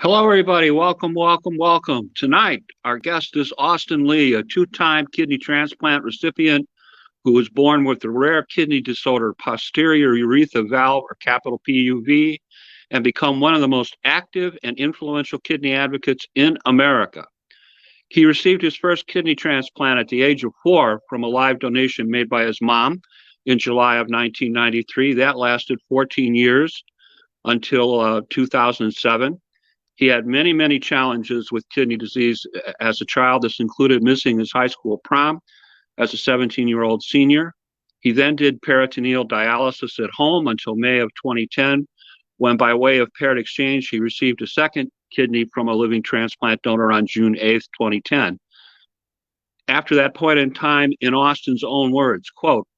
Hello, everybody. Welcome, welcome, welcome. Tonight, our guest is Austin Lee, a two-time kidney transplant recipient who was born with the rare kidney disorder, posterior urethral valve, or capital PUV, and become one of the most active and influential kidney advocates in America. He received his first kidney transplant at the age of 4 from a live donation made by his mom in July of 1993. That lasted 14 years until 2007. He had many, many challenges with kidney disease as a child. This included missing his high school prom as a 17-year-old senior. He then did peritoneal dialysis at home until May of 2010, when by way of paired exchange, he received a second kidney from a living transplant donor on June 8th, 2010. After that point in time, in Austin's own words, quote,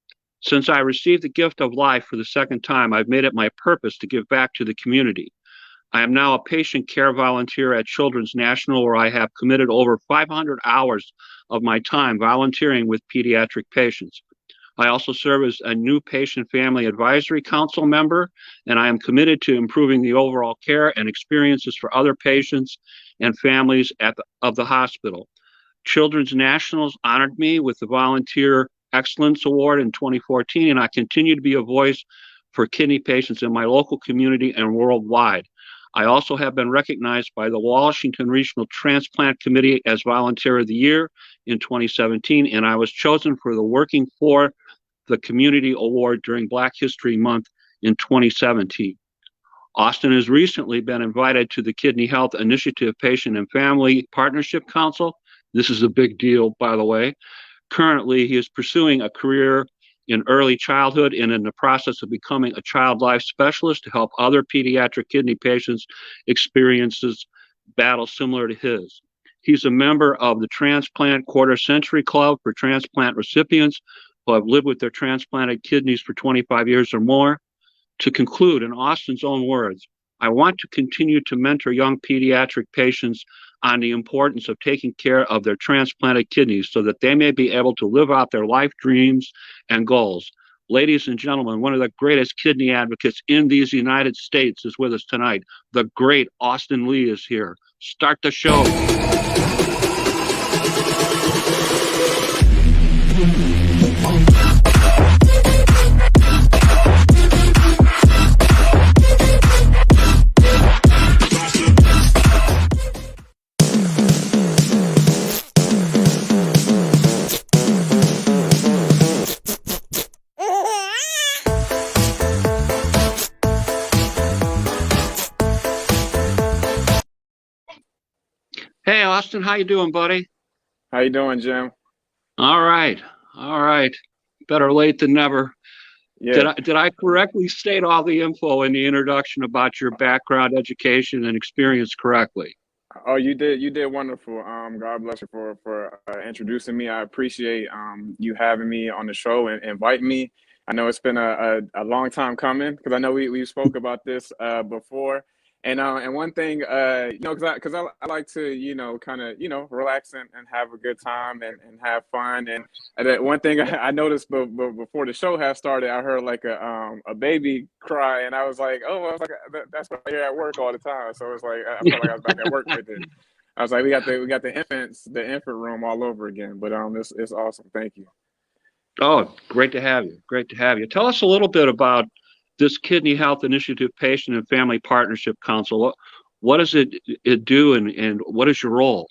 "Since I received the gift of life for the second time, I've made it my purpose to give back to the community. I am now a patient care volunteer at Children's National, where I have committed over 500 hours of my time volunteering with pediatric patients. I also serve as a new patient family advisory council member, and I am committed to improving the overall care and experiences for other patients and families of the hospital. Children's Nationals honored me with the Volunteer Excellence Award in 2014, and I continue to be a voice for kidney patients in my local community and worldwide. I also have been recognized by the Washington Regional Transplant Committee as Volunteer of the Year in 2017, and I was chosen for the Working for the Community Award during Black History Month in 2017. Austin has recently been invited to the Kidney Health Initiative Patient and Family Partnership Council. This is a big deal, by the way. Currently, he is pursuing a career in early childhood and in the process of becoming a child life specialist to help other pediatric kidney patients experiences battles similar to his. He's a member of the Transplant Quarter Century Club for transplant recipients who have lived with their transplanted kidneys for 25 years or more. To conclude, in Austin's own words, I want to continue to mentor young pediatric patients on the importance of taking care of their transplanted kidneys so that they may be able to live out their life dreams and goals. Ladies and gentlemen, one of the greatest kidney advocates in these United States is with us tonight. The great Austin Lee is here. Start the show. Hey, Austin, how you doing, buddy? How you doing, Jim? All right, all right. Better late than never. Did Yeah. I correctly state all the info in the introduction about your background, education, and experience correctly? Oh, you did. You did wonderful. God bless you for introducing me. I appreciate you having me on the show and inviting me. I know it's been a long time coming because I know we spoke about this before. And one thing, because I like to kind of relax and have a good time and have fun. And that one thing I noticed before the show had started, I heard like a baby cry, and I was like, oh, I was like, that's what I hear at work all the time. So it's like I felt like I was back at work right then. I was like, we got the infant room all over again. But it's awesome. Thank you. Oh, great to have you. Great to have you. Tell us a little bit about this Kidney Health Initiative Patient and Family Partnership Council. What does it do, and what is your role?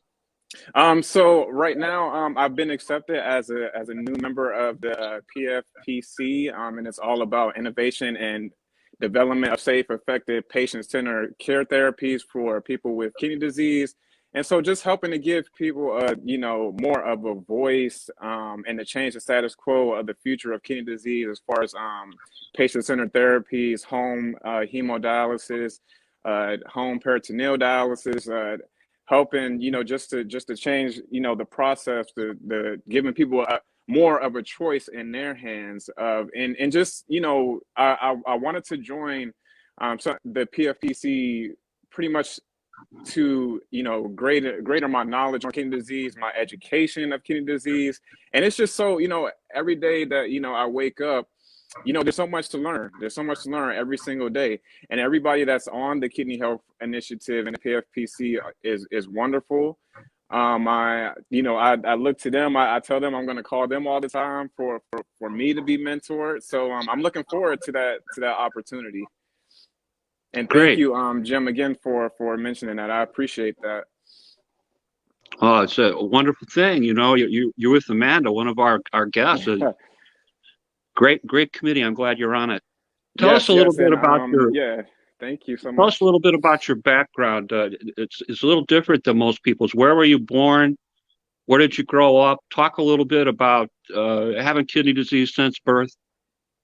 So right now, I've been accepted as a new member of the PFPC, and it's all about innovation and development of safe, effective, patient-centered care therapies for people with kidney disease. And so, just helping to give people, more of a voice, and to change the status quo of the future of kidney disease, as far as patient-centered therapies, home hemodialysis, home peritoneal dialysis. Helping just to change the process, the giving people more of a choice in their hands of and just I wanted to join the PFPC pretty much to greater my knowledge on kidney disease, my education of kidney disease. And it's just so every day that I wake up, there's so much to learn. There's so much to learn every single day. And everybody that's on the Kidney Health Initiative and the PFPC is wonderful. I look to them. I tell them I'm going to call them all the time for me to be mentored. So I'm looking forward to that opportunity. And thank Great. you, Jim, again for mentioning that. I appreciate that. Oh, it's a wonderful thing. You're with Amanda, one of our guests. Great committee. I'm glad you're on it. Tell us Yes, a little yes, bit and about your yeah, thank you so tell us a much. little bit about your background. It's a little different than most people's. Where were you born? Where did you grow up? Talk a little bit about having kidney disease since birth.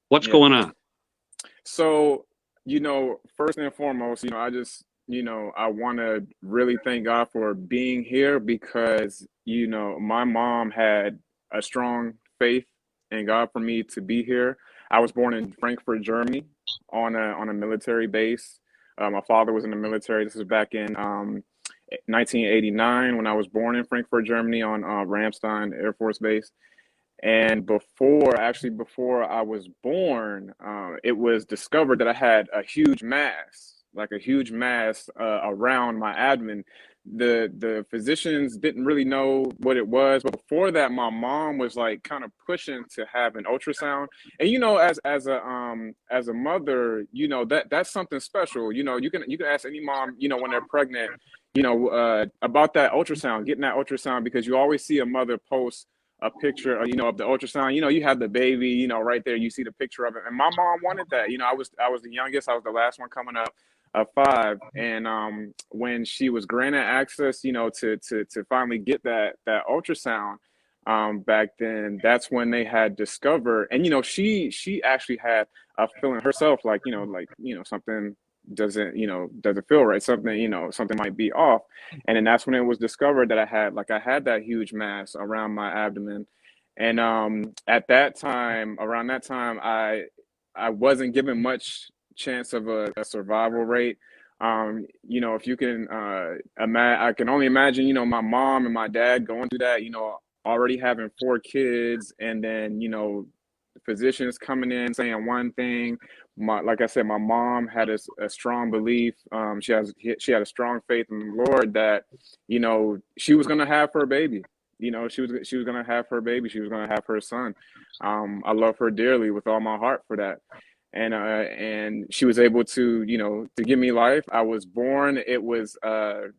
What's Yeah. going on? So, first and foremost, I want to really thank God for being here because, my mom had a strong faith in God for me to be here. I was born in Frankfurt, Germany, on a military base. My father was in the military. This was back in 1989 when I was born in Frankfurt, Germany, on Ramstein Air Force Base. And before I was born, it was discovered that I had a huge mass, like a huge mass around my abdomen. The physicians didn't really know what it was, but before that, my mom was like kind of pushing to have an ultrasound. And as a mother, that's something special. You can ask any mom, when they're pregnant, about that ultrasound, getting that ultrasound, because you always see a mother post a picture, of the ultrasound. You have the baby, right there. You see the picture of it. And my mom wanted that. I was the youngest. I was the last one coming up of five. And when she was granted access, to finally get that ultrasound, back then, that's when they had discovered. And she actually had a feeling herself, like something doesn't feel right. Something might be off. And then that's when it was discovered that I had that huge mass around my abdomen. And around that time, I wasn't given much chance of a survival rate. If you can I can only imagine, my mom and my dad going through that, already having four kids, and then, physicians coming in saying one thing. Like I said, my mom had a strong belief. She had a strong faith in the Lord that, she was gonna have her baby. She was gonna have her baby. She was gonna have her son. I love her dearly with all my heart for that. And she was able to give me life. I was born. It was there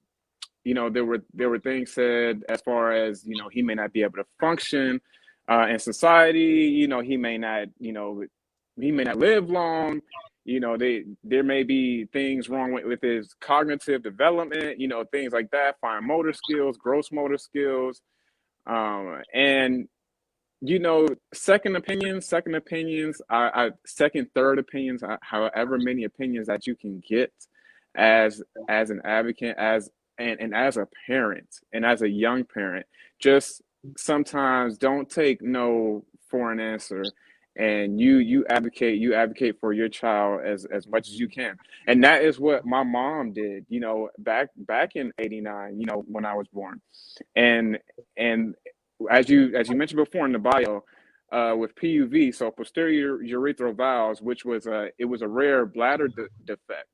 were things said as far as, he may not be able to function in society. He may not live long. There may be things wrong with his cognitive development, things like that, fine motor skills, gross motor skills. And second opinions, second, third opinions, however many opinions that you can get as an advocate, and as a parent, and as a young parent, just sometimes don't take no for an answer. And you advocate for your child as much as you can. And that is what my mom did, back in 89, when I was born. And as you mentioned before in the bio, with PUV, so posterior urethral valves, which was a rare bladder defect.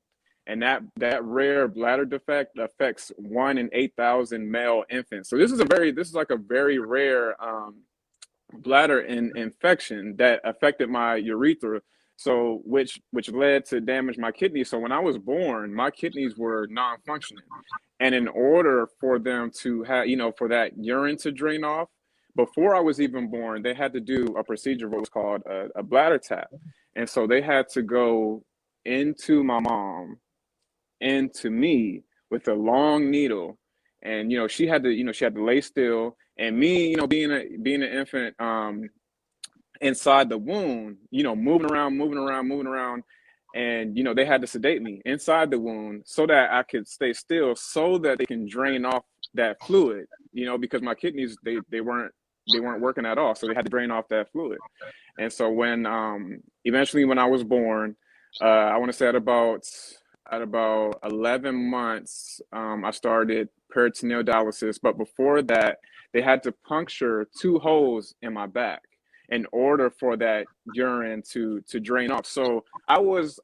And that rare bladder defect affects 1 in 8,000 male infants. So this is like a very rare bladder infection that affected my urethra. So which led to damage my kidneys. So when I was born, my kidneys were non-functioning. And in order for them to have, for that urine to drain off, before I was even born, they had to do a procedure, what was called a bladder tap. And so they had to go into my mom, into me, with a long needle. And she had to lay still. And me, being an infant, inside the wound, moving around, moving around, moving around. And, they had to sedate me inside the wound so that I could stay still, so that they can drain off that fluid, because my kidneys, they weren't working at all. So they had to drain off that fluid. And so eventually when I was born, I want to say at about 11 months, I started peritoneal dialysis. But before that, they had to puncture two holes in my back. in order for that urine to drain off. So I was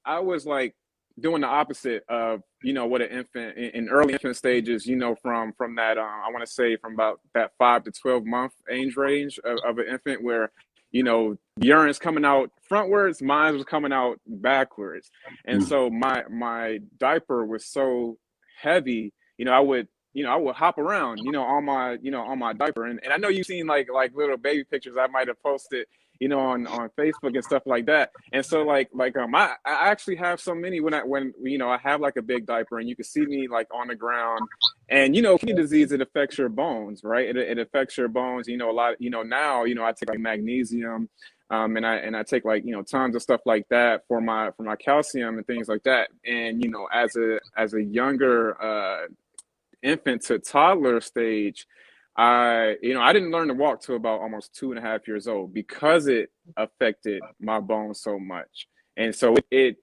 like doing the opposite of, you know, what an infant in early infant stages, you know, from that I want to say from about that 5 to 12 month age range of an infant, where, you know, urine's coming out frontwards, mine was coming out backwards. And Mm. so my diaper was so heavy, you know, I would hop around, you know, on my diaper. And I know you've seen like little baby pictures I might have posted, you know, on Facebook and stuff like that. And so I actually have so many when you know, I have like a big diaper, and you can see me like on the ground. And you know, kidney disease, it affects your bones, right? It affects your bones. You know, a lot, you know, now, you know, I take like magnesium, and I take like, you know, tons of stuff like that for my calcium and things like that. And you know, as a younger infant to toddler stage, I didn't learn to walk till about almost 2.5 years old, because it affected my bones so much. And so it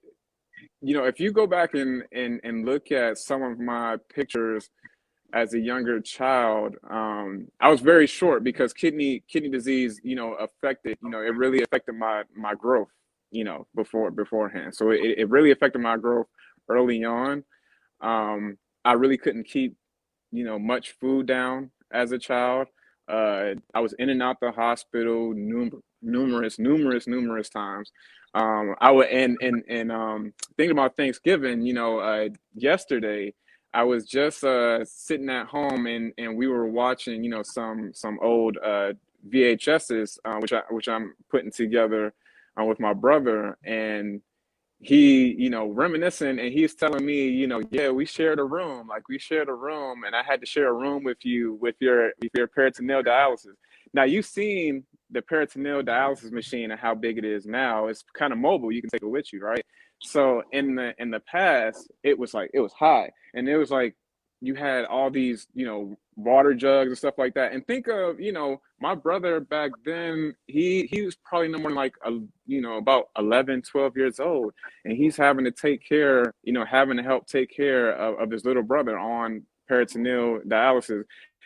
you know, if you go back and look at some of my pictures as a younger child, I was very short because kidney disease, you know, affected, you know, it really affected my growth, you know, beforehand. So it really affected my growth early on. I really couldn't keep, you know, much food down as a child. I was in and out the hospital numerous times. I would and thinking about Thanksgiving, you know, yesterday I was just sitting at home, and we were watching, you know, some old VHSs, which I'm putting together with my brother. And he, you know, reminiscing, and he's telling me, you know, yeah, we shared a room, and I had to share a room with you with your peritoneal dialysis. Now you've seen the peritoneal dialysis machine and how big it is now. It's kind of mobile, you can take it with you, right? So in the past, it was high, and it was like you had all these, you know, water jugs and stuff like that. And think of, you know, my brother back then, he was probably no more than like you know, about 11, 12 years old, and he's having to take care, you know, having to help take care of his little brother on peritoneal dialysis.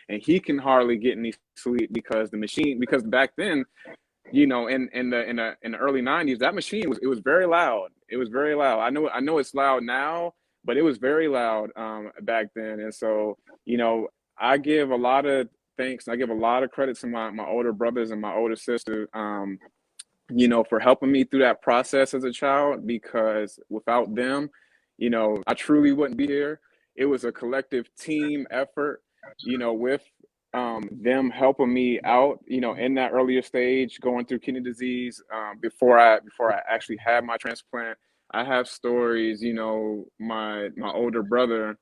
And he can hardly get any sleep because the machine, because back then, you know, in the early 90s, that machine was, it was very loud. It was very loud. I know it's loud now, but it was very loud back then. And so, you know, I give a lot of thanks. I give a lot of credit to my older brothers and my older sister, you know, for helping me through that process as a child, because without them, you know, I truly wouldn't be here. It was a collective team effort, you know, with them helping me out, you know, in that earlier stage, going through kidney disease, before I actually had my transplant. I have stories, you know, my older brother,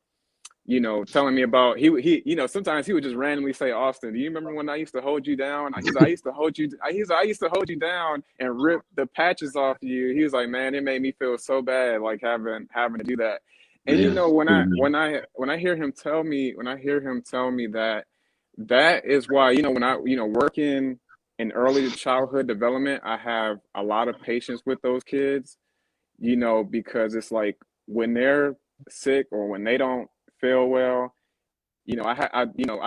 you know, telling me about, you know, sometimes he would just randomly say, Austin, do you remember when I used to hold you down? I used to hold you, I used to hold you down and rip the patches off you. He was like, man, it made me feel so bad, like having to do that. And you Yeah. know, when I hear him tell me, that, that is why, you know, when I, you know, working in early childhood development, I have a lot of patience with those kids, you know, because it's like when they're sick or when they don't feel well, you know, you know,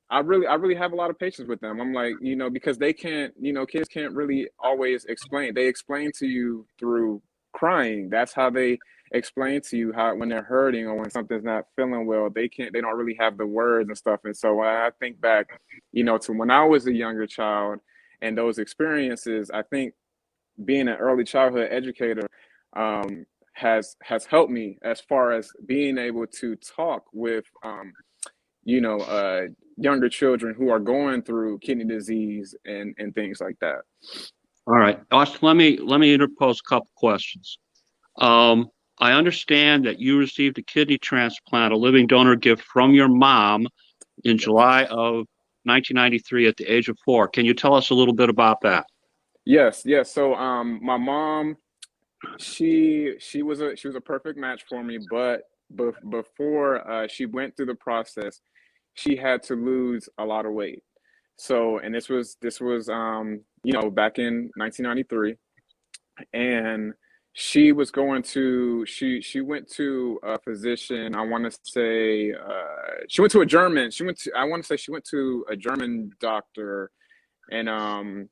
I really have a lot of patience with them. I'm like, you know, because they can't, you know, kids can't really always explain. They explain to you through crying. That's how they explain to you how, when they're hurting or when something's not feeling well, they don't really have the words and stuff. And so when I think back, you know, to when I was a younger child and those experiences, I think being an early childhood educator has helped me as far as being able to talk with you know, younger children who are going through kidney disease and things like that. All right, Austin, let me interpose a couple questions. I understand that you received a kidney transplant, a living donor gift from your mom in Yes. July of 1993 at the age of 4. Can you tell us a little bit about that? Yes. So my mom, she was a perfect match for me, but before she went through the process, she had to lose a lot of weight. So, and this was you know, back in 1993, and she went to a physician. I want to say she went to a German. I want to say she went to a German doctor, and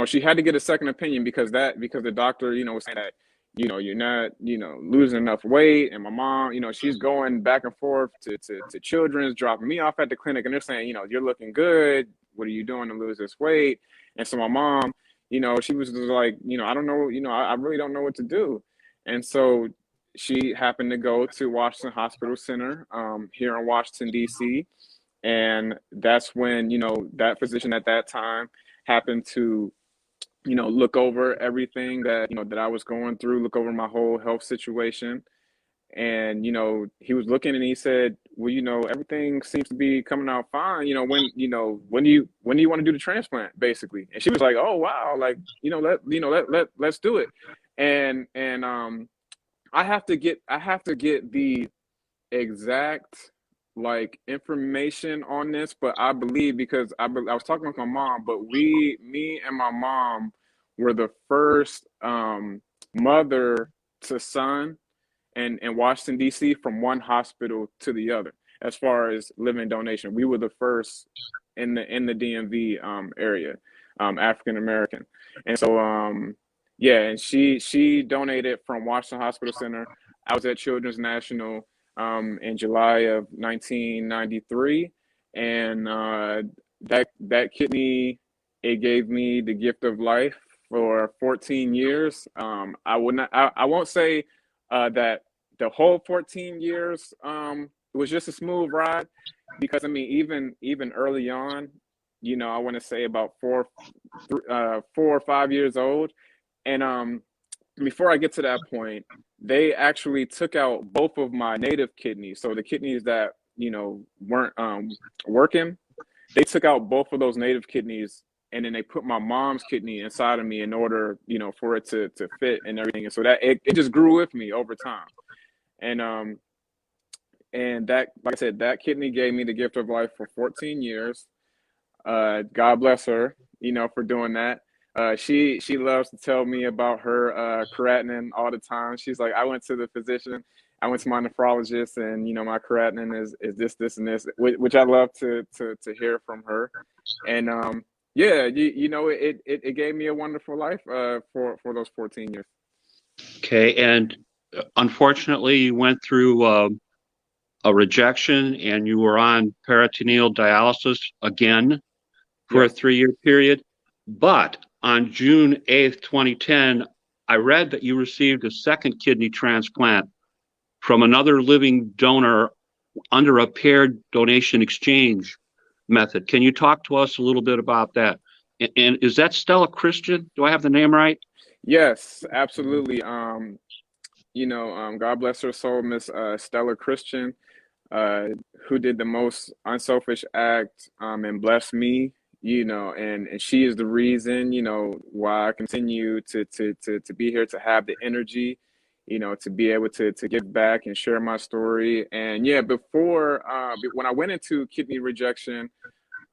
she had to get a second opinion because the doctor, was saying that, you're not, losing enough weight. And my mom, she's going back and forth to Children's, dropping me off at the clinic, and they're saying, you're looking good. What are you doing to lose this weight? And so my mom, she was just like, I don't know, I really don't know what to do. And so she happened to go to Washington Hospital Center, here in Washington, D.C. And that's when, that physician at that time happened to, look over everything that, that I was going through, look over my whole health situation. And, he was looking and he said, well, everything seems to be coming out fine. When do you want to do the transplant, basically? And she was like, oh, wow. Like, let's do it. And I have to get the exact like information on this, but I believe because I was talking with my mom, but me and my mom were the first mother to son in Washington D.C. from one hospital to the other. As far as living donation, we were the first in the DMV area, African American, and so yeah, and she donated from Washington Hospital Center. I was at Children's National in July of 1993, and that kidney, it gave me the gift of life for 14 years. I won't say that the whole 14 years was just a smooth ride, because I mean even early on, I want to say about 4 or 5 years old, and before I get to that point, they actually took out both of my native kidneys. So the kidneys that, weren't working, they took out both of those native kidneys, and then they put my mom's kidney inside of me in order, for it to fit and everything. And so that it just grew with me over time. And that, like I said, that kidney gave me the gift of life for 14 years. God bless her, for doing that. She loves to tell me about her creatinine all the time. She's like, I went to the physician, I went to my nephrologist, and my creatinine is this, and this, which I love to hear from her. And yeah, it gave me a wonderful life for those 14 years. Okay, and unfortunately, you went through a rejection, and you were on peritoneal dialysis again for a Yes. 3-year period. But on June 8th, 2010, I read that you received a second kidney transplant from another living donor under a paired donation exchange method. Can you talk to us a little bit about that? And is that Stella Christian? Do I have the name right? Yes, absolutely. God bless her soul, Miss Stella Christian, uh, who did the most unselfish act and blessed me, and she is the reason, why I continue to be here, to have the energy, to be able to give back and share my story. And yeah, when I went into kidney rejection,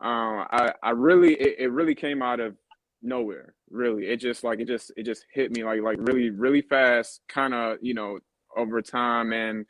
I really, it really came out of nowhere. Really, it just hit me like really really fast, kind of, over time. And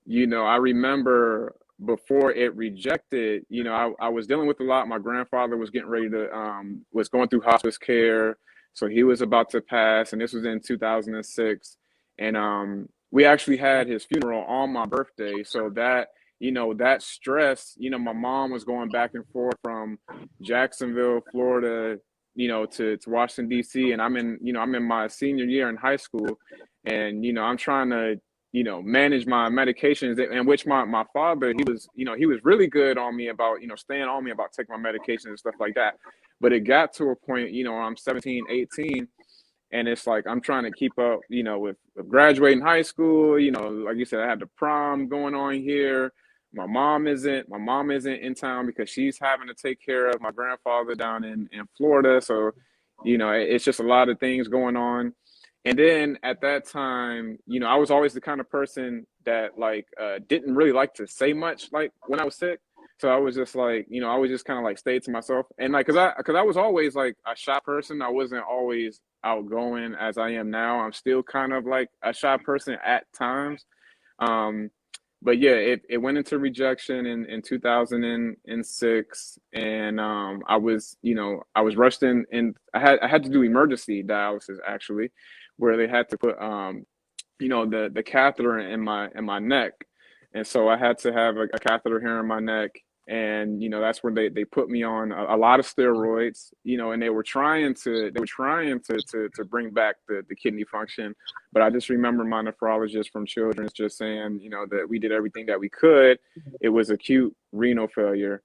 I remember before it rejected, I was dealing with a lot. My grandfather was getting ready to was going through hospice care, so he was about to pass, and this was in 2006. And we actually had his funeral on my birthday, so that, that stress, my mom was going back and forth from Jacksonville, Florida, to Washington D.C., and I'm in my senior year in high school, and I'm trying to, manage my medications, in which my father, he was really good on me about, staying on me about taking my medications and stuff like that. But it got to a point, I'm 17, 18, and it's like I'm trying to keep up, with graduating high school. Like you said, I have the prom going on here. My mom isn't in town because she's having to take care of my grandfather down in Florida. So, it's just a lot of things going on. And then at that time, I was always the kind of person that like didn't really like to say much like when I was sick. So I was just like, I was just kind of like stayed to myself. And like, cause I was always like a shy person. I wasn't always outgoing as I am now. I'm still kind of like a shy person at times. Um, but yeah, it went into rejection in 2006, and I was, I was rushed in, and I had to do emergency dialysis actually, where they had to put the catheter in my neck, and so I had to have a catheter here in my neck, and that's where they put me on a lot of steroids, and they were trying to bring back the kidney function, but I just remember my nephrologist from Children's just saying, that we did everything that we could. It was acute renal failure.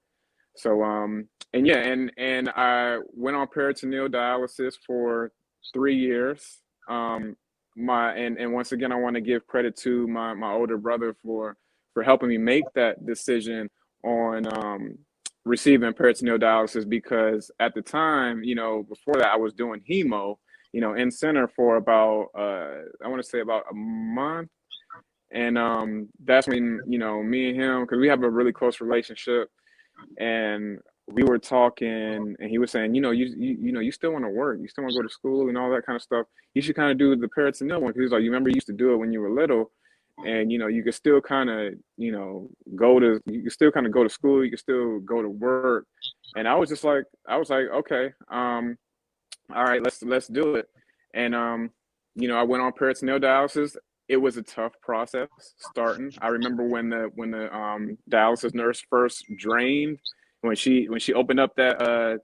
So and yeah, and I went on peritoneal dialysis for 3 years. And once again, I want to give credit to my older brother for helping me make that decision on receiving peritoneal dialysis, because at the time, before that, I was doing hemo, in center for about I want to say about a month. And that's when, me and him, because we have a really close relationship, and we were talking, and he was saying, you still want to work, you still want to go to school and all that kind of stuff. You should kind of do the peritoneal one, because he was like, you remember you used to do it when you were little, and you could still kind of, you could still kind of go to school, you could still go to work. And I was like, okay, all right, let's do it. And I went on peritoneal dialysis. It was a tough process starting. I remember when the dialysis nurse first drained, when she opened up that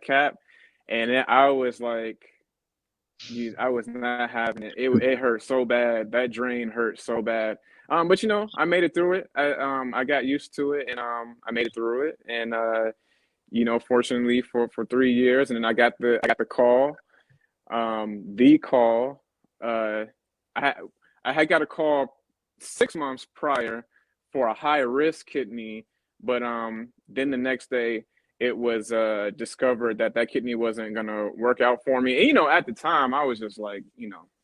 cap, and then I was like, geez, I was not having it. It hurt so bad. That drain hurt so bad. But I made it through it. I got used to it, and I made it through it. And fortunately for 3 years, and then I got the call. The call. I I had got a call 6 months prior for a high risk kidney, but then the next day it was discovered that kidney wasn't gonna work out for me. And, at the time I was just like,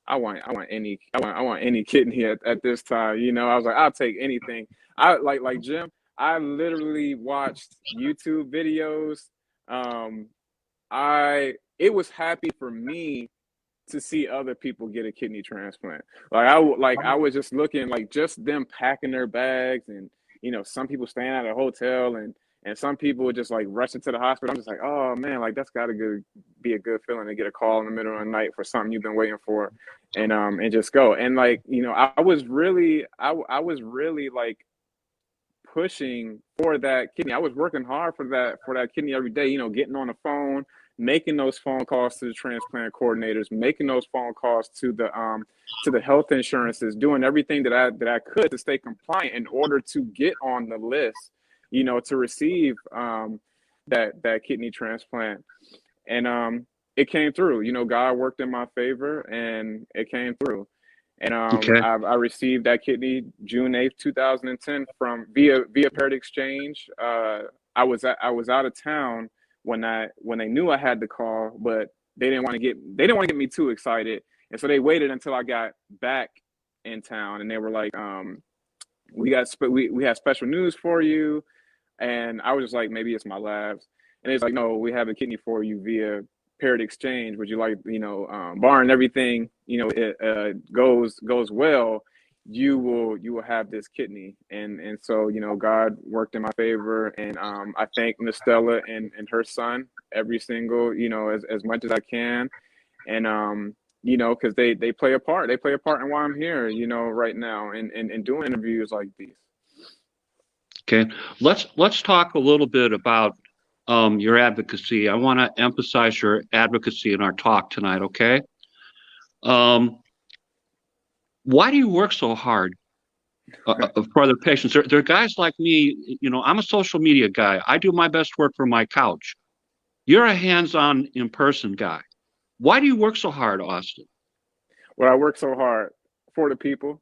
I want any kidney at this time. I was like, I'll take anything. I like Jim. I literally watched YouTube videos. Um, it was happy for me to see other people get a kidney transplant. I was just looking, like, just them packing their bags, and some people staying at a hotel, and some people would just like rushing to the hospital. I'm just like, oh man, like that's got to be a good feeling to get a call in the middle of the night for something you've been waiting for, and just go. And like, I was really like pushing for that kidney. I was working hard for that kidney every day, getting on the phone, making those phone calls to the transplant coordinators, making those phone calls to the health insurances, doing everything that I could to stay compliant in order to get on the list, to receive that kidney transplant. And it came through. God worked in my favor, and it came through. And Okay. I received that kidney June 8th, 2010, from via Parrot Exchange. I was out of town when they knew I had the call, but they didn't want to get me too excited, and so they waited until I got back in town, and they were like, we have special news for you. And I was just like, maybe it's my labs. And it's like, no, we have a kidney for you via Parrot Exchange. Would you like, barring everything, it goes well, you will have this kidney. And so, God worked in my favor. And I thank Miss Stella and her son every single, as much as I can. And because they play a part. They play a part in why I'm here, right now, and doing interviews like these. Okay. Let's talk a little bit about your advocacy. I want to emphasize your advocacy in our talk tonight. Okay. Um, why do you work so hard for other patients? There are guys like me. I'm a social media guy. I do my best work from my couch. You're a hands-on, in-person guy. Why do you work so hard, Austin? Well, I work so hard for the people,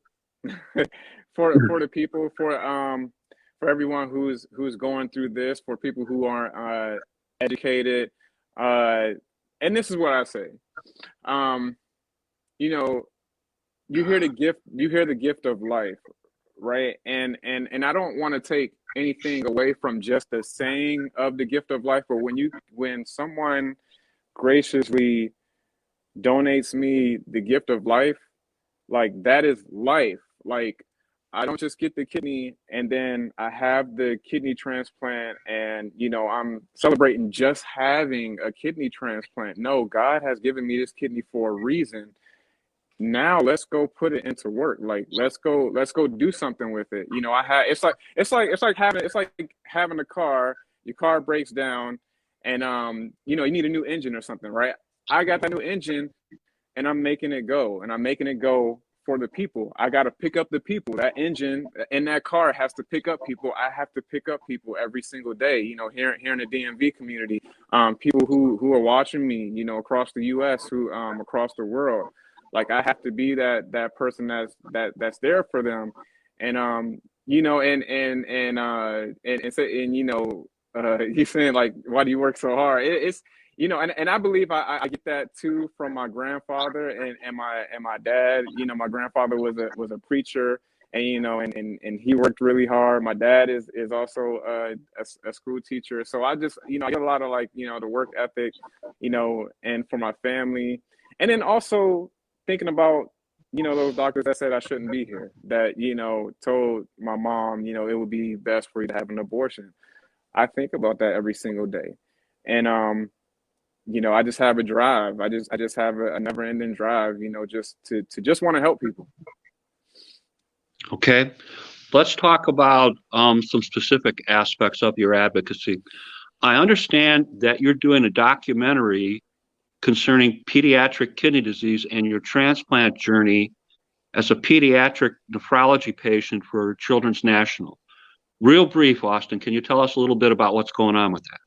for the people, for everyone who's going through this, for people who aren't educated, uh, and this is what I say. Um, you know, you hear the gift of life, right? And I don't want to take anything away from just the saying of the gift of life, but when someone graciously donates me the gift of life, like that is life. Like I don't just get the kidney and then I have the kidney transplant and, you know, I'm celebrating just having a kidney transplant. No, God has given me this kidney for a reason. Now let's go put it into work. Like let's go do something with it. You know, I had it's like having a car, your car breaks down and you know, you need a new engine or something, right? I got that new engine and I'm making it go, and I'm making it go for the people. I got to pick up the people. That engine in that car has to pick up people. I have to pick up people every single day. You know, here in the DMV community, people who are watching me, you know, across the U.S., who across the world. Like I have to be that person that's there for them, and you know, and you know, he's saying like, why do you work so hard? It's you know, and I believe I get that too from my grandfather and my dad. You know, my grandfather was a preacher, and you know, and he worked really hard. My dad is also a school teacher, so I just, you know, I get a lot of like, you know, the work ethic, you know, and for my family, and then also thinking about, you know, those doctors that said I shouldn't be here, that, you know, told my mom, you know, it would be best for you to have an abortion. I think about that every single day, and you know, I just have a drive. I just have a never-ending drive, you know, just to just want to help people. Okay, let's talk about some specific aspects of your advocacy. I understand that you're doing a documentary concerning pediatric kidney disease and your transplant journey as a pediatric nephrology patient for Children's National. Real brief, Austin, can you tell us a little bit about what's going on with that?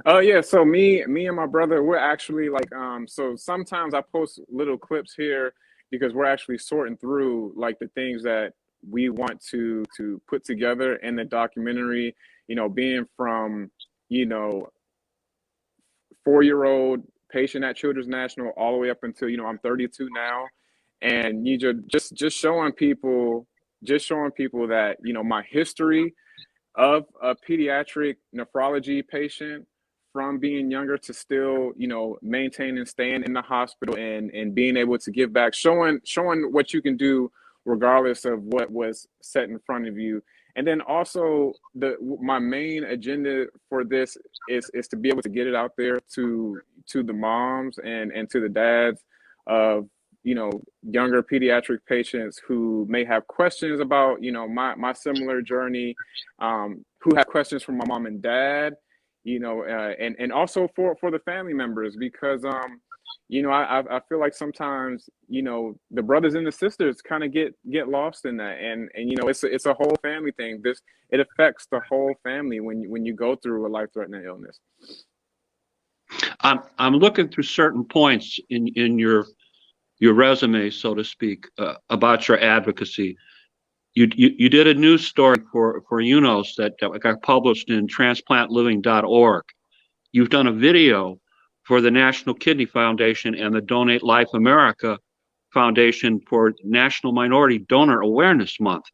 Oh yeah, so me and my brother, we're actually like so sometimes I post little clips here because we're actually sorting through like the things that we want to put together in the documentary, you know, being from, you know, 4-year-old patient at Children's National all the way up until, you know, I'm 32 now, and you just showing people that, you know, my history of a pediatric nephrology patient from being younger to still, you know, maintaining staying in the hospital and being able to give back, showing what you can do regardless of what was set in front of you. And then also my main agenda for this is to be able to get it out there to the moms and to the dads of, you know, younger pediatric patients who may have questions about, you know, my similar journey, who have questions from my mom and dad, you know, and also for the family members, because you know, I feel like sometimes, you know, the brothers and the sisters kind of get lost in that, and you know, it's a whole family thing. It affects the whole family when you go through a life-threatening illness. I'm looking through certain points in your resume, so to speak, about your advocacy. You did a news story for UNOS that got published in transplantliving.org. You've done a video for the National Kidney Foundation and the Donate Life America Foundation for National Minority Donor Awareness Month.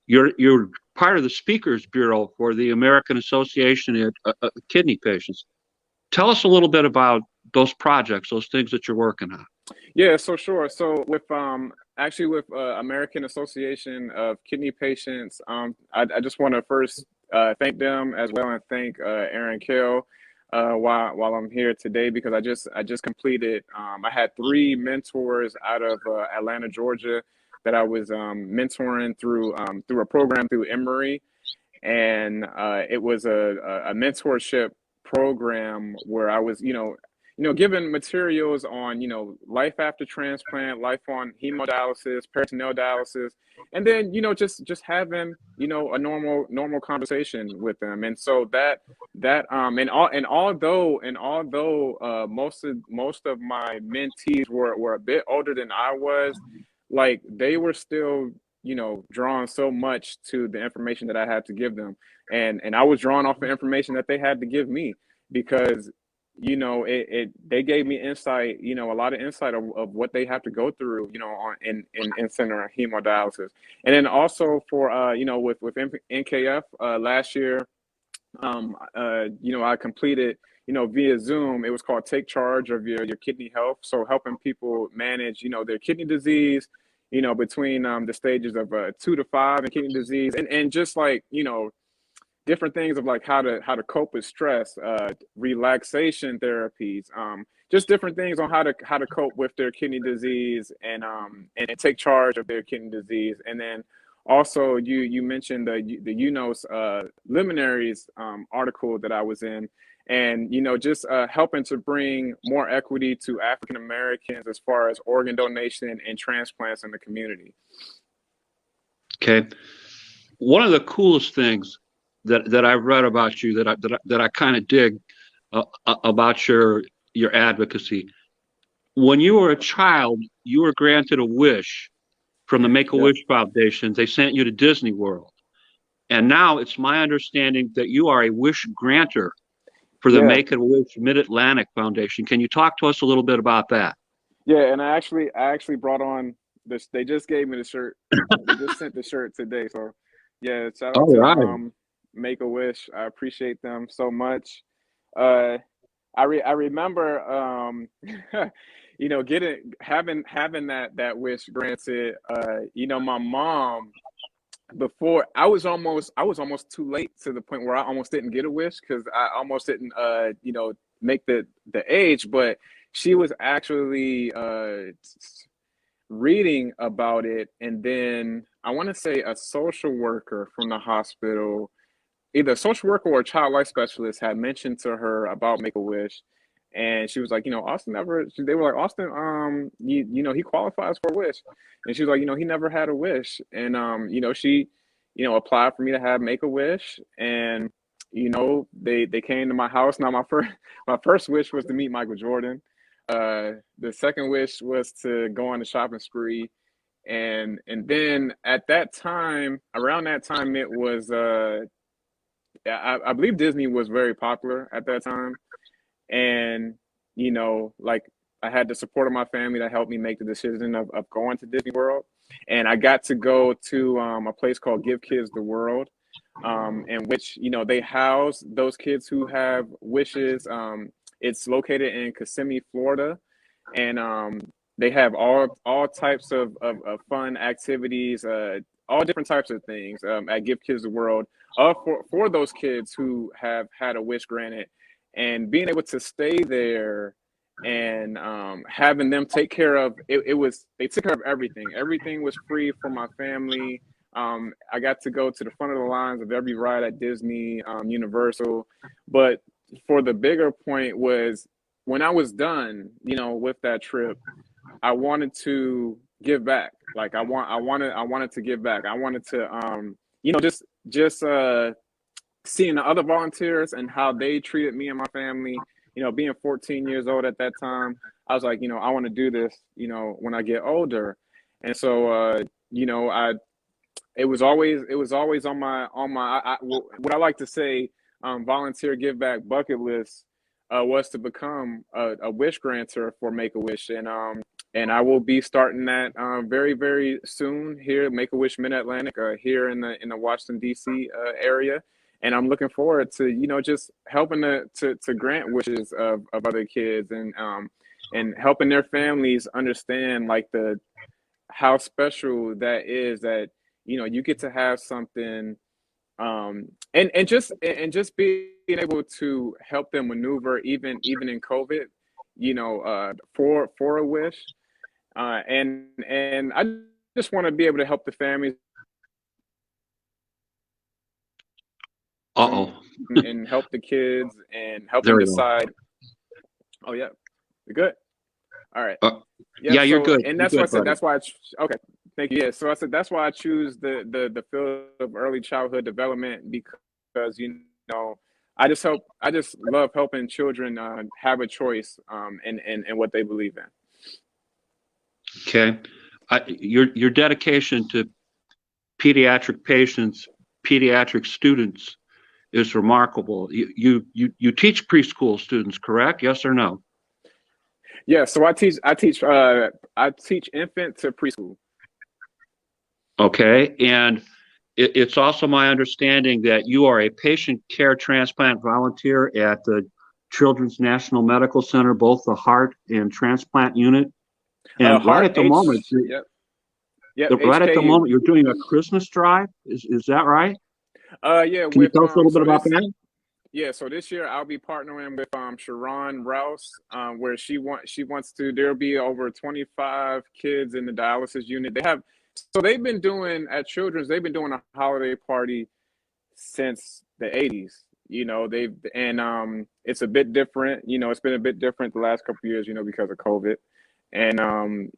You're part of the Speakers Bureau for the American Association of Kidney Patients. Tell us a little bit about those projects, those things that you're working on. Yeah, so sure. So with actually with American Association of Kidney Patients, I just want to first thank them as well, and thank Aaron Kell while I'm here today, because I just completed. I had 3 mentors out of Atlanta, Georgia, that I was mentoring through a program through Emory, and it was a mentorship program where I was, given materials on, life after transplant, life on hemodialysis, peritoneal dialysis, and then, just having, a normal conversation with them. And so although most of my mentees were a bit older than I was, like they were still, drawn so much to the information that I had to give them. And I was drawn off the information that they had to give me, because they gave me insight, a lot of insight of what they have to go through, in center hemodialysis. And then also for with NKF last year, I completed, via Zoom. It was called Take Charge of Your Kidney Health. So helping people manage, their kidney disease, between the stages of 2 to 5 in kidney disease, and just like, different things of like how to cope with stress, relaxation therapies, just different things on how to cope with their kidney disease, and take charge of their kidney disease. And then also you mentioned the UNOS luminaries article that I was in, and just helping to bring more equity to African Americans as far as organ donation and transplants in the community. Okay. One of the coolest things that I've read about you that I kind of dig about your advocacy. When you were a child, you were granted a wish from the Yep. Make-A-Wish Foundation. They sent you to Disney World. And now it's my understanding that you are a wish granter for the Yeah. Make-A-Wish Mid-Atlantic Foundation. Can you talk to us a little bit about that? Yeah, and I actually brought on this. They just gave me the shirt. They just sent the shirt today. So yeah, shout out All to right. Make a Wish. I appreciate them so much. Uh, I remember having that wish granted. My mom, before I was almost too late, to the point where I almost didn't get a wish because I almost didn't make the age. But she was actually reading about it, and then I want to say a social worker from the hospital, either a social worker or a child life specialist, had mentioned to her about Make a Wish, and she was like, Austin never. They were like, Austin, he qualifies for a wish, and she was like, he never had a wish, and she, applied for me to have Make a Wish, and they came to my house. Now my first wish was to meet Michael Jordan. The second wish was to go on a shopping spree, and then at that time, around that time, it was I believe Disney was very popular at that time, and like, I had the support of my family that helped me make the decision of going to Disney World, and I got to go to a place called Give Kids the World, in which they house those kids who have wishes. It's located in Kissimmee, Florida, and they have all types of fun activities, all different types of things at Give Kids the World, for those kids who have had a wish granted, and being able to stay there and having them take care of it. They took care of everything. Everything was free for my family. I got to go to the front of the lines of every ride at Disney, Universal. But for the bigger point was, when I was done, with that trip, I wanted to give back. Like, I wanted to give back. I wanted to, just seeing the other volunteers and how they treated me and my family. Being 14 years old at that time, I was like, I want to do this, when I get older. And so, I it was always on my what I like to say, volunteer give back bucket list, was to become a wish granter for Make a Wish, and I will be starting that very, very soon here at Make a Wish Mid Atlantic, here in the Washington D.C. Area. And I'm looking forward to just helping to grant wishes of other kids, and helping their families understand, like, how special that is, that you get to have something, and just being able to help them maneuver, even in COVID, for a wish, and I just want to be able to help the families Uh-oh. and help the kids and help There them we go. decide. Oh yeah, you're good. All right. Yeah. Yeah, you're So, good. and You're that's why I good, said buddy. that's why. Okay. Thank you. Yeah. So I said that's why I choose the field of early childhood development, because I just love helping children have a choice, in what they believe in. Okay. Your dedication to pediatric patients, pediatric students is remarkable. You teach preschool students, correct? Yes or no? Yeah. So I teach infant to preschool. Okay. And it's also my understanding that you are a patient care transplant volunteer at the Children's National Medical Center, both the heart and transplant unit. And right Heart at the moment, H. Yep. Yep, Right at the HKU. moment, you're doing a Christmas drive. Is that right? Yeah, Can you with tell us a little bit so about this that? Yeah, so this year I'll be partnering with Sharon Rouse, where she wants to. There'll be over 25 kids in the dialysis unit. They've been doing at Children's. They've been doing a holiday party since the 80s. It's a bit different. It's been a bit different the last couple of years. Because of COVID, and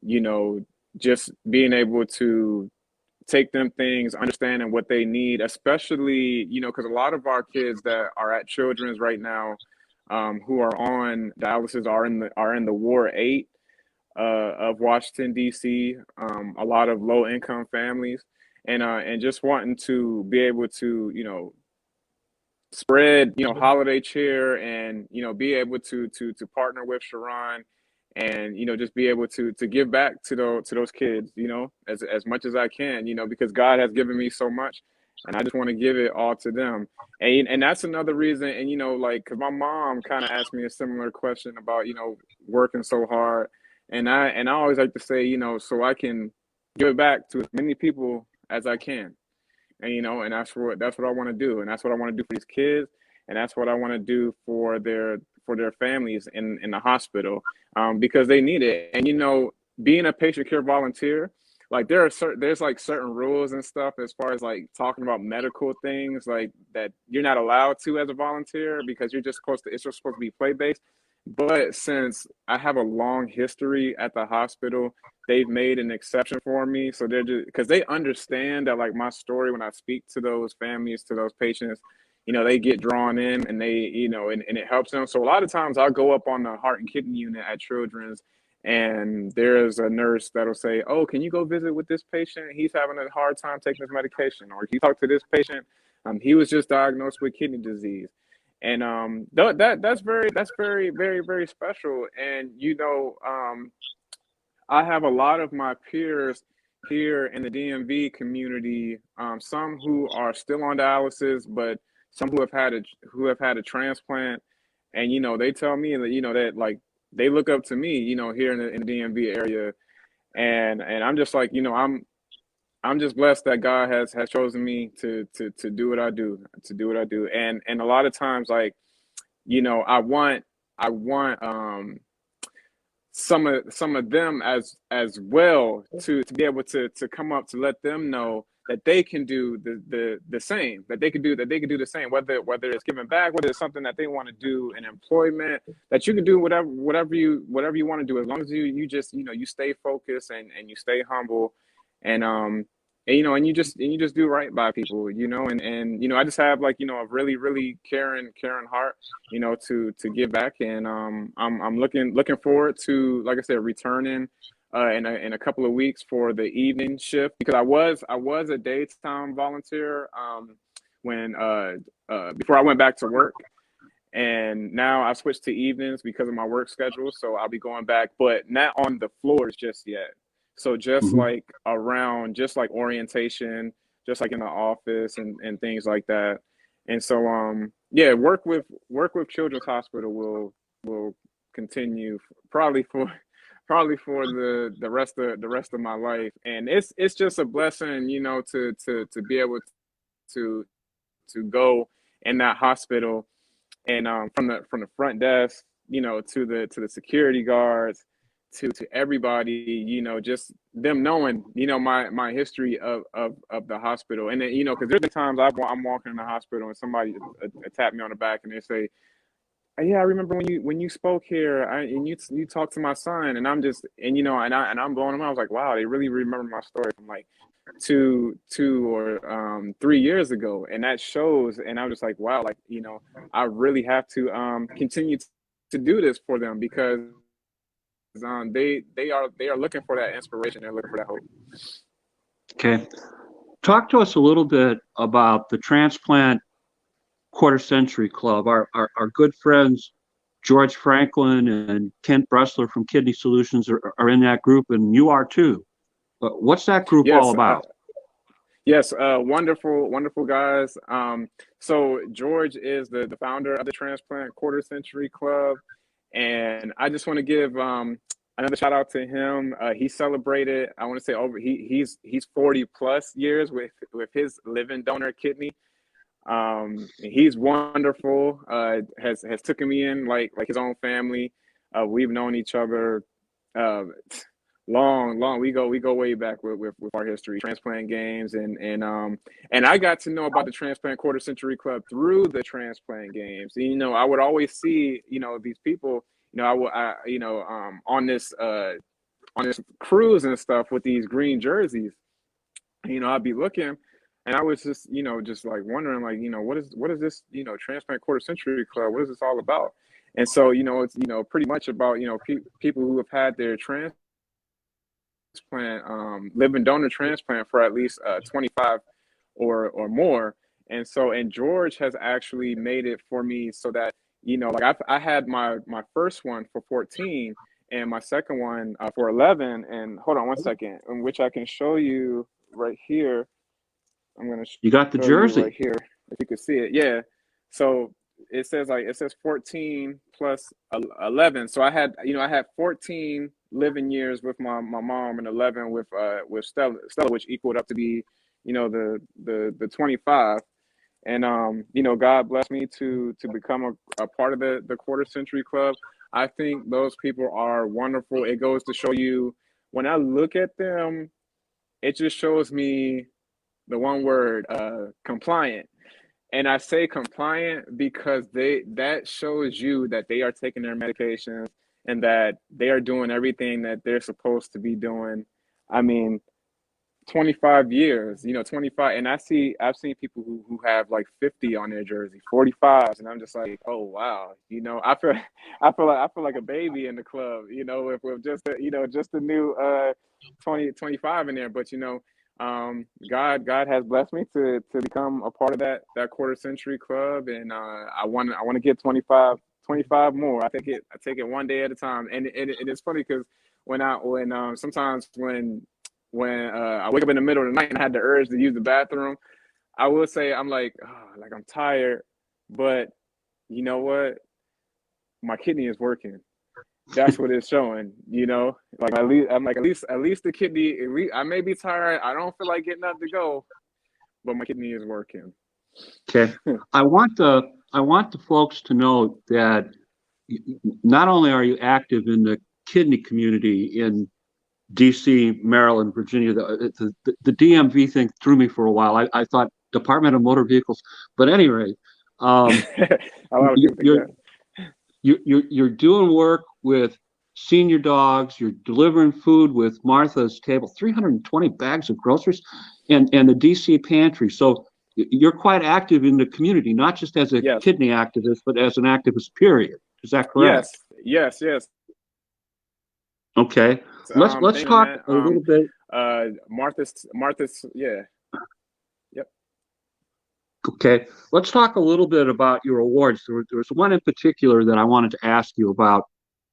just being able to take them things, understanding what they need, especially, because a lot of our kids that are at Children's right now, who are on dialysis are in the Ward 8 of Washington D.C. A lot of low income families, and just wanting to be able to spread holiday cheer, and be able to partner with Sharon, and just be able to give back to those kids, as much as I can, because God has given me so much, and I just want to give it all to them. And that's another reason. And like, because my mom kind of asked me a similar question about working so hard, and I always like to say, so I can give it back to as many people as I can. And that's what I want to do, and that's what I want to do for these kids, and that's what I want to do for their families in the hospital, because they need it. And being a patient care volunteer, like there's like certain rules and stuff as far as like talking about medical things like that you're not allowed to as a volunteer, because it's just supposed to be play based. But since I have a long history at the hospital, they've made an exception for me. So they're just because they understand that, like, my story, when I speak to those families, to those patients, they get drawn in, and and it helps them. So a lot of times I'll go up on the heart and kidney unit at Children's, and there's a nurse that'll say, "Oh, can you go visit with this patient? He's having a hard time taking his medication." Or, "Can you talk to this patient? He was just diagnosed with kidney disease." And that's very, very, very special. And I have a lot of my peers here in the DMV community, some who are still on dialysis, but some who have had a transplant, and they tell me that that, like, they look up to me, here in the DMV area, and I'm just like, I'm just blessed that God has chosen me to do what I do, and a lot of times, like, I want some of them as well to be able to come up, to let them know that they can do the same, that they can do the same, whether it's giving back, whether it's something that they want to do in employment, that you can do whatever you want to do, as long as you just you stay focused, and you stay humble, and and you just do right by people, and I just have, like, a really, really caring heart, to give back. And I'm looking forward to, like I said, returning in a couple of weeks for the evening shift, because I was a daytime volunteer, when before I went back to work, and now I switched to evenings because of my work schedule. So I'll be going back, but not on the floors just yet. So just Mhm. like around, just like orientation, just like in the office, and things like that. And so yeah, work with Children's Hospital will continue, probably for the rest of my life. And it's just a blessing, to be able to go in that hospital, and from the front desk, to the security guards, to everybody, just them knowing, my history of the hospital. And then, because there's been times I'm walking in the hospital, and somebody tap me on the back, and they say, "Yeah, I remember when you spoke here, and you talked to my son." And I'm just, and I'm blowing them out. I was like, wow, they really remember my story from, like, 2 or 3 years ago. And that shows. And I'm just like, wow, like, I really have to continue to do this for them, because they are looking for that inspiration. They're looking for that hope. Okay. Talk to us a little bit about the Transplant Quarter Century Club. Our good friends George Franklin and Kent Bressler from Kidney Solutions are in that group, and you are too. But what's that group all Yes, about? yes, wonderful, wonderful guys. So George is the founder of the Transplant Quarter Century Club, and I just want to give another shout out to him. He celebrated, I want to say over he's 40 plus years with his living donor kidney. He's wonderful. Has taken me in like his own family. We've known each other uh, long. We go way back with our history, transplant games, and I got to know about the Transplant Quarter Century Club through the transplant games. You know, I would always see these people. You know, on this cruise and stuff with these green jerseys. I'd be looking, and I was just, just like wondering, like, what is this, Transplant Quarter Century Club? What is this all about? And so, it's, pretty much about, people who have had their transplant, living donor transplant for at least 25 or more. And so, and George has actually made it for me so that, like I had my first one for 14 and my second one for 11. And hold on one second, in which I can show you right here. I'm gonna You got the show you right jersey. here if you can see it. Yeah. So it says 14 plus 11. So I had 14 living years with my mom and 11 with Stella, which equaled up to be, the 25. And God blessed me to become a part of the Quarter Century Club. I think those people are wonderful. It goes to show you, when I look at them, it just shows me the one word, compliant. And I say compliant because that shows you that they are taking their medications and that they are doing everything that they're supposed to be doing. I mean, 25 years, 25, and I've seen people who have like 50 on their jersey, 45s, and I'm just like, oh wow, I feel like a baby in the club, with just just a new 25 in there. But God has blessed me to become a part of that Quarter Century Club, and I want to get 25 more. I take it one day at a time. And it's funny because when sometimes when I wake up in the middle of the night and I had the urge to use the bathroom, I will say I'm like, oh, like I'm tired, but you know what? My kidney is working. That's what it's showing. Like at least the kidney. I may be tired. I don't feel like getting up to go, but my kidney is working. Okay. I want the folks to know that not only are you active in the kidney community in DC, Maryland, Virginia, the DMV thing threw me for a while. I thought Department of Motor Vehicles, but anyway, A lot of people think you're that. you're doing work with senior dogs. You're delivering food with Martha's Table, 320 bags of groceries, and the DC pantry. So you're quite active in the community, not just as a Yes, kidney activist, but as an activist. Period. Is that correct? yes. Okay. Let's Thank you, talk man. a little bit. Martha's, yeah, yep. Okay, let's talk a little bit about your awards. There was one in particular that I wanted to ask you about.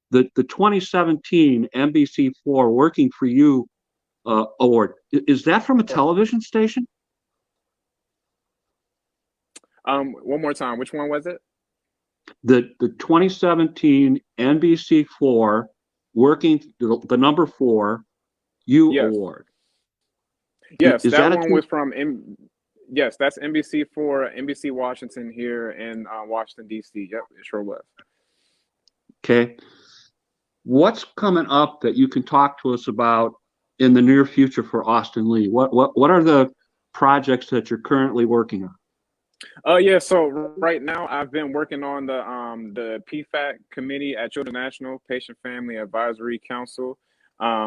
The 2017 NBC4 Working for You award. Is that from a television station? One more time. Which one was it? The 2017 NBC4 Working the number 4 You Yes. award. Yes, Is that that a one was from yes, that's NBC for NBC Washington here in Washington D.C. Yep, it sure was. okay? What's coming up that you can talk to us about in the near future for Austin Lee? What are the projects that you're currently working on? Yeah, so right now I've been working on the PFAC committee at Children's National Patient Family Advisory Council,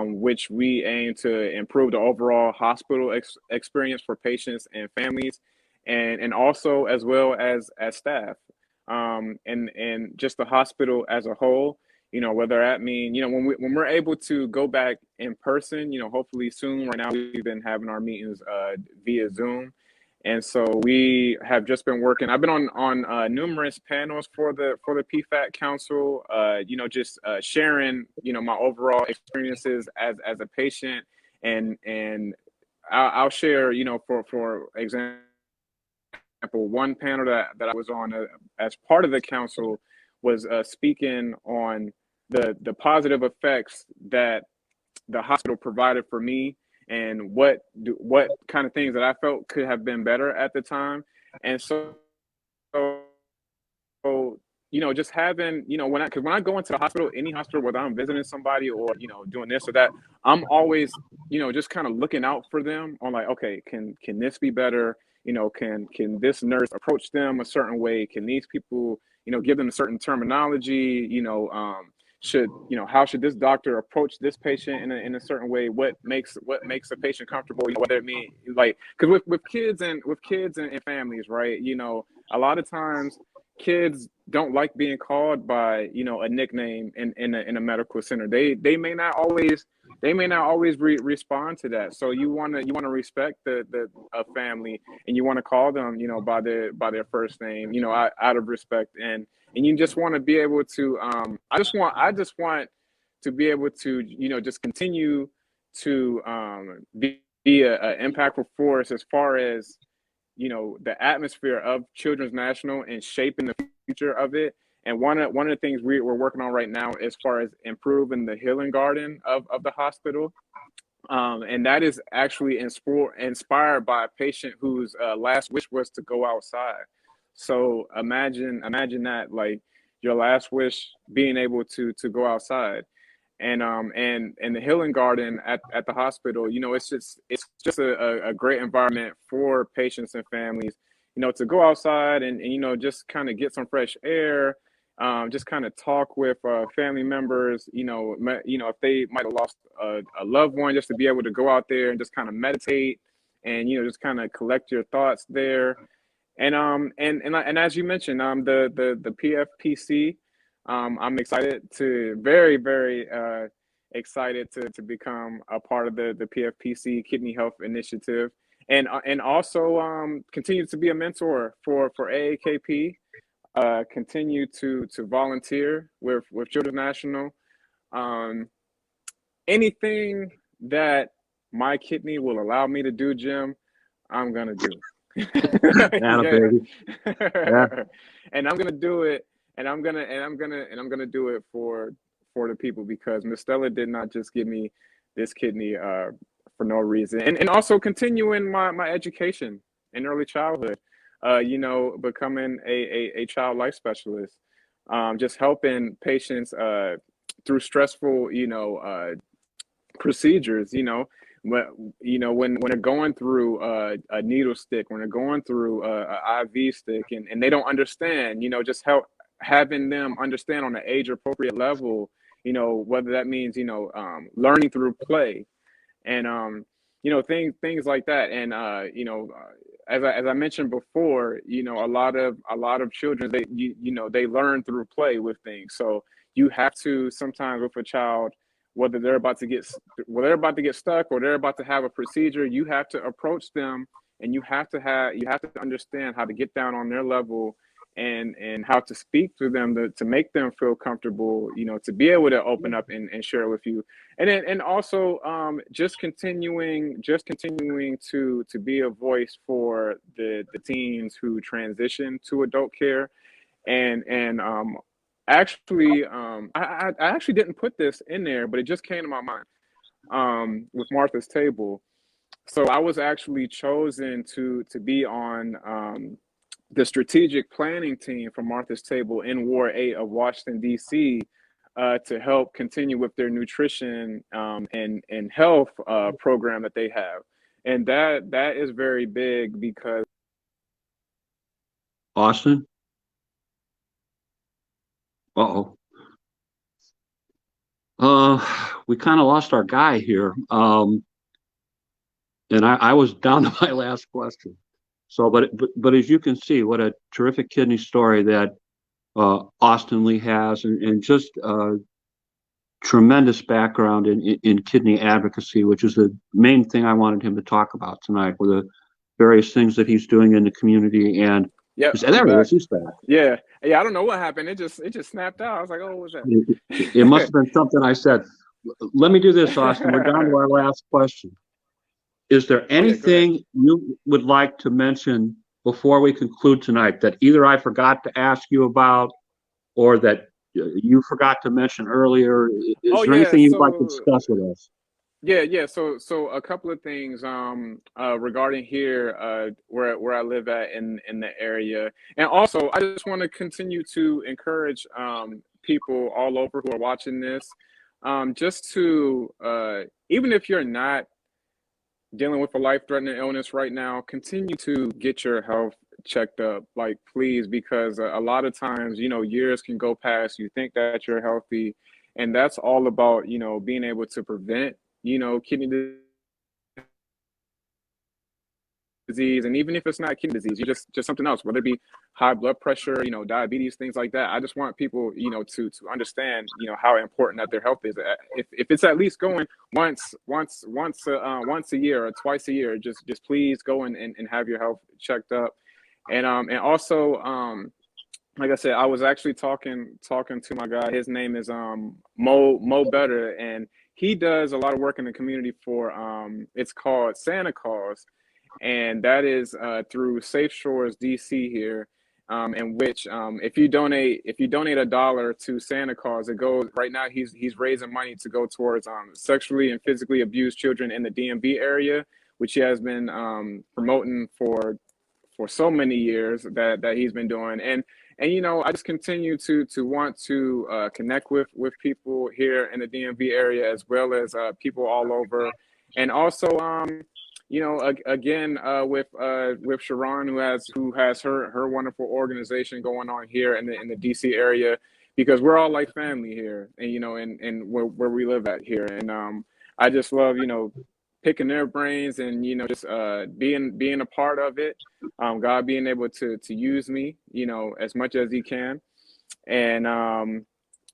which we aim to improve the overall hospital experience for patients and families, and also as well as staff, and just the hospital as a whole. Whether that mean, when we're able to go back in person, hopefully soon. Right now we've been having our meetings via Zoom. And so we have just been working. I've been on numerous panels for the PFAC Council. Just sharing my overall experiences as a patient, and I'll share for example, one panel that I was on as part of the council was speaking on the positive effects that the hospital provided for me, and what kind of things that I felt could have been better at the time. And so, just having, because when I go into the hospital, any hospital, whether I'm visiting somebody or, doing this or that, I'm always, just kind of looking out for them on like, okay, can this be better? Can this nurse approach them a certain way? Can these people, give them a certain terminology? How should this doctor approach this patient in a certain way? What makes a patient comfortable? Whether it mean like, because with kids and families, right? A lot of times kids don't like being called by a nickname in a medical center. They may not always respond to that. So you want to respect the family, and you want to call them by their first name, out of respect, and you just want to be able to I just want to be able to just continue to be a impactful force as far as the atmosphere of Children's National and shaping the future of it. And one of the things we're working on right now, as far as improving the healing garden of the hospital, and that is actually inspired by a patient whose last wish was to go outside. So imagine that, like, your last wish being able to go outside. And the healing garden at the hospital, it's just a great environment for patients and families, to go outside and just kind of get some fresh air, just kind of talk with family members, if they might have lost a loved one, just to be able to go out there and just kind of meditate and just kind of collect your thoughts there. And as you mentioned, the PFPC, I'm very, very excited to become a part of the PFPC Kidney Health Initiative, and also continue to be a mentor for AAKP. Continue to volunteer with Children's National. Anything that my kidney will allow me to do, Jim, I'm gonna do. Yeah. Yeah. And I'm gonna do it, and I'm gonna do it for the people, because Miss Stella did not just give me this kidney for no reason. And also continuing my education in early childhood, becoming a child life specialist, just helping patients through stressful procedures, when they're going through a needle stick, when they're going through a IV stick, and they don't understand, just having them understand on an age appropriate level, whether that means, learning through play, and things like that. And as I mentioned before, a lot of children, they learn through play with things. So you have to sometimes, with a child, whether they're about to get stuck or they're about to have a procedure, you have to approach them, and you have to understand how to get down on their level, and how to speak to them to make them feel comfortable, to be able to open up and share with you. And also just continuing to be a voice for the teens who transition to adult care. And actually, I actually didn't put this in there, but it just came to my mind, with Martha's Table. So I was actually chosen to be on the strategic planning team for Martha's Table in Ward 8 of Washington, D.C., to help continue with their nutrition and health program that they have. And that is very big, because Austin? Uh-oh. We kind of lost our guy here. And I was down to my last question. So, but as you can see, what a terrific kidney story that Austin Lee has, and just tremendous background in kidney advocacy, which is the main thing I wanted him to talk about tonight, with the various things that he's doing in the community. And yeah, there he is. He's back. Yeah. I don't know what happened. It just snapped out. I was like, oh, what was that? It must have been something I said. Let me do this, Austin. We're down to our last question. Is there anything you would like to mention before we conclude tonight that either I forgot to ask you about, or that you forgot to mention earlier. Is Oh there yeah, anything you'd like to so discuss with us? yeah. So a couple of things regarding here where I live at in the area. And also I just want to continue to encourage people all over who are watching this just to even if you're not dealing with a life-threatening illness right now, continue to get your health checked up, like please, because a lot of times, years can go past, you think that you're healthy, and that's all about, being able to prevent, kidney disease. And even if it's not kidney disease, you just something else, whether it be high blood pressure, diabetes, things like that. I just want people, to understand, how important that their health is. If it's at least going once a year or twice a year, just please go and have your health checked up. And also like I said, I was actually talking to my guy. His name is Mo Better, and he does a lot of work in the community for it's called Santa Claus, and that is through Safe Shores DC here, in which if you donate $1 to Santa Claus, it goes right now. He's raising money to go towards sexually and physically abused children in the DMV area, which he has been promoting for so many years that he's been doing. And I just continue to want to connect with people here in the DMV area, as well as people all over. And also again with Sharon, who has her wonderful organization going on here in the DC area, because we're all like family here, and and where we live at here. And I just love picking their brains, and just being a part of it. God being able to use me, as much as He can. And I'm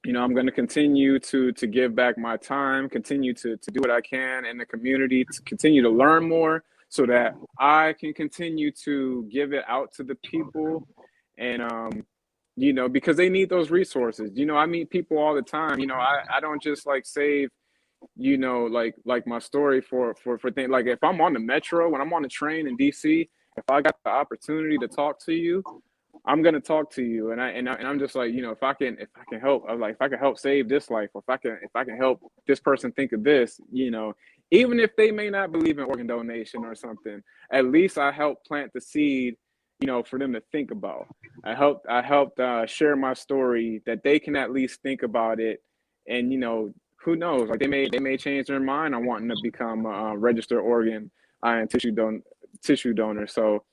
going to continue to give back my time, continue to do what I can in the community, to continue to learn more, so that I can continue to give it out to the people. And because they need those resources. I meet people all the time. I don't just like save like my story for things. Like if I'm on the metro, when I'm on the train in DC, if I got the opportunity to talk to you, I'm gonna talk to you. And I'm just like, if I can help, I'm like, if I can help save this life, or if I can help this person think of this, even if they may not believe in organ donation or something, at least I helped plant the seed, for them to think about. I helped share my story, that they can at least think about it. And who knows? Like they may change their mind on wanting to become a registered organ and tissue donor. So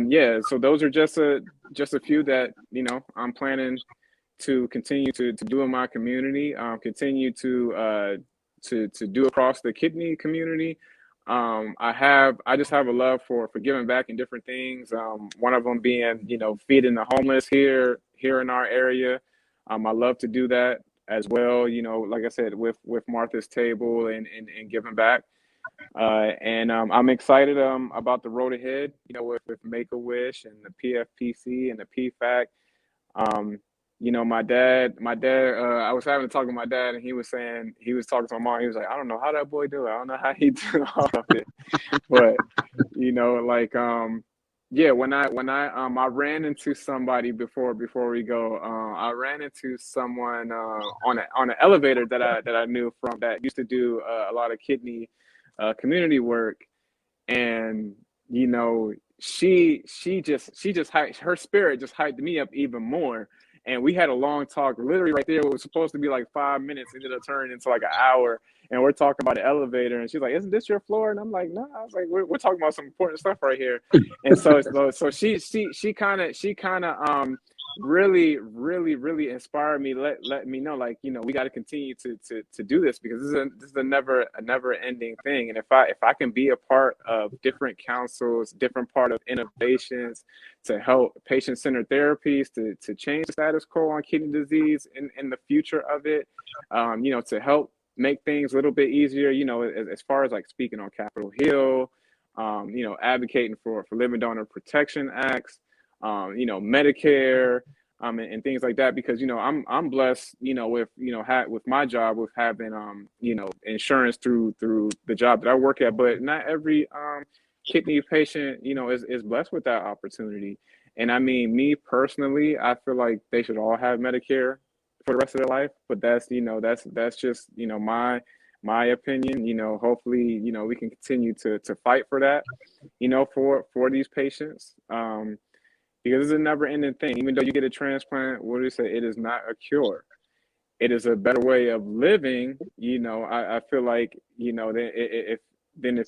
yeah, so those are just a few that I'm planning to continue to do in my community. Continue to do across the kidney community. I just have a love for giving back in different things. One of them being feeding the homeless here in our area. I love to do that as well. Like I said, with Martha's Table and giving back. And I'm excited about the road ahead, with Make-A-Wish and the PFPC and the PFAC. My dad, I was having a talk with my dad, and he was talking to my mom. He was like, I don't know how that boy do it. I don't know how he do all of it. But, like, yeah, when I ran into somebody before we go, I ran into someone on an elevator that I knew from, that used to do a lot of kidney community work. And her spirit just hyped me up even more. And we had a long talk, literally right there. What was supposed to be like 5 minutes ended up turning into like an hour. And we're talking about the elevator, and she's like, "Isn't this your floor?" And I'm like, "No." I was like, "We're talking about some important stuff right here." And so she kind of really inspired me, let me know, like, we got to continue to do this, because this is a never ending thing. And if I can be a part of different councils, different part of innovations to help patient-centered therapies to change the status quo on kidney disease in the future of it, to help make things a little bit easier, as far as like speaking on Capitol Hill, advocating for living donor protection acts, Medicare, and things like that. Because I'm blessed, with my job, with having insurance through the job that I work at. But not every kidney patient is blessed with that opportunity. And I mean, me personally, I feel like they should all have Medicare, for the rest of their life. But that's, that's just, my opinion. Hopefully, we can continue to fight for that, for these patients. Because it's a never ending thing. Even though you get a transplant, what do you say? It is not a cure. It is a better way of living. I feel like, if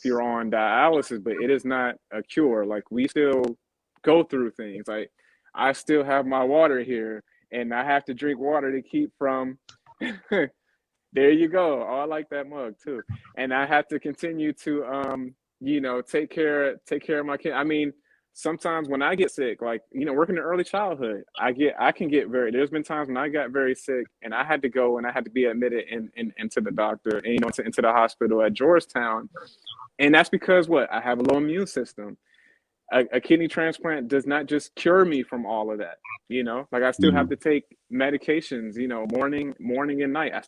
you're on dialysis, but it is not a cure. Like, we still go through things. Like, I still have my water here, and I have to drink water to keep from. There you go. Oh, I like that mug too. And I have to continue to, take care of my kid. I mean, sometimes when I get sick, like, working in early childhood, there's been times when I got very sick and I had to go and I had to be admitted into the doctor and, into the hospital at Georgetown. And that's because I have a low immune system. A kidney transplant does not just cure me from all of that. Like, I still have to take medications, morning and night. I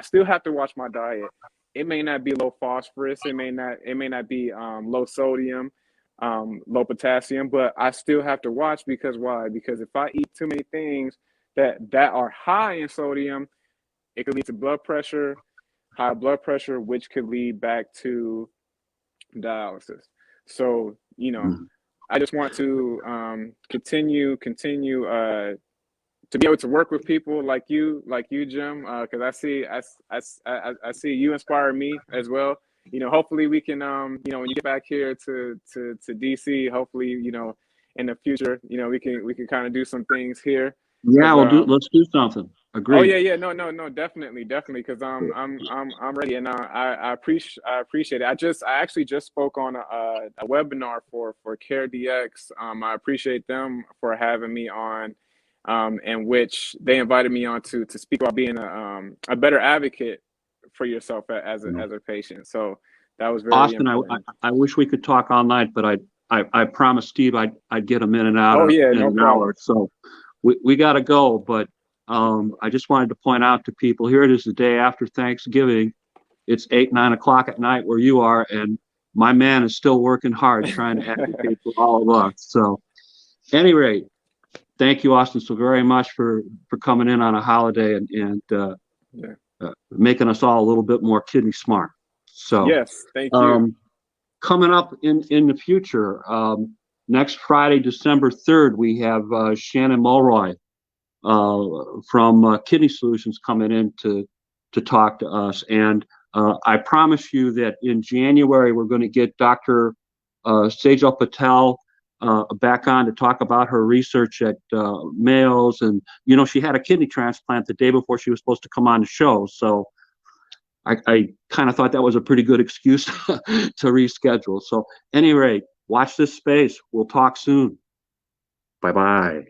still have to watch my diet. It may not be low phosphorus. It may not be low sodium, low potassium, but I still have to watch. Because why? Because if I eat too many things that are high in sodium, it could lead to high blood pressure, which could lead back to dialysis. So, I just want to continue to be able to work with people like you, Jim, because I see you inspire me as well. Hopefully we can, when you get back here to DC, hopefully, in the future, we can kind of do some things here. Yeah, let's do something. Agreed. Oh yeah, no, definitely, because I'm ready, and I appreciate it. I actually just spoke on a webinar for CareDX. I appreciate them for having me on, in which they invited me on to speak about being a better advocate for yourself as a patient. So that was very Austin. important. I wish we could talk all night, but I promised Steve I'd get him in and out in an problem. hour. So we got to go, but I just wanted to point out to people, here it is the day after Thanksgiving. It's 8, 9 o'clock at night where you are, and my man is still working hard trying to advocate for all of us. So, at any rate, thank you, Austin, so very much for coming in on a holiday and making us all a little bit more kidney smart. So, yes, thank you. Coming up in the future, next Friday, December 3rd, we have Shannon Mulroy from Kidney Solutions coming in to talk to us. And I promise you that in January, we're going to get Dr. Sejal Patel back on to talk about her research at Mayo's. And, she had a kidney transplant the day before she was supposed to come on the show. So I kind of thought that was a pretty good excuse to reschedule. So, at any rate, watch this space. We'll talk soon. Bye-bye.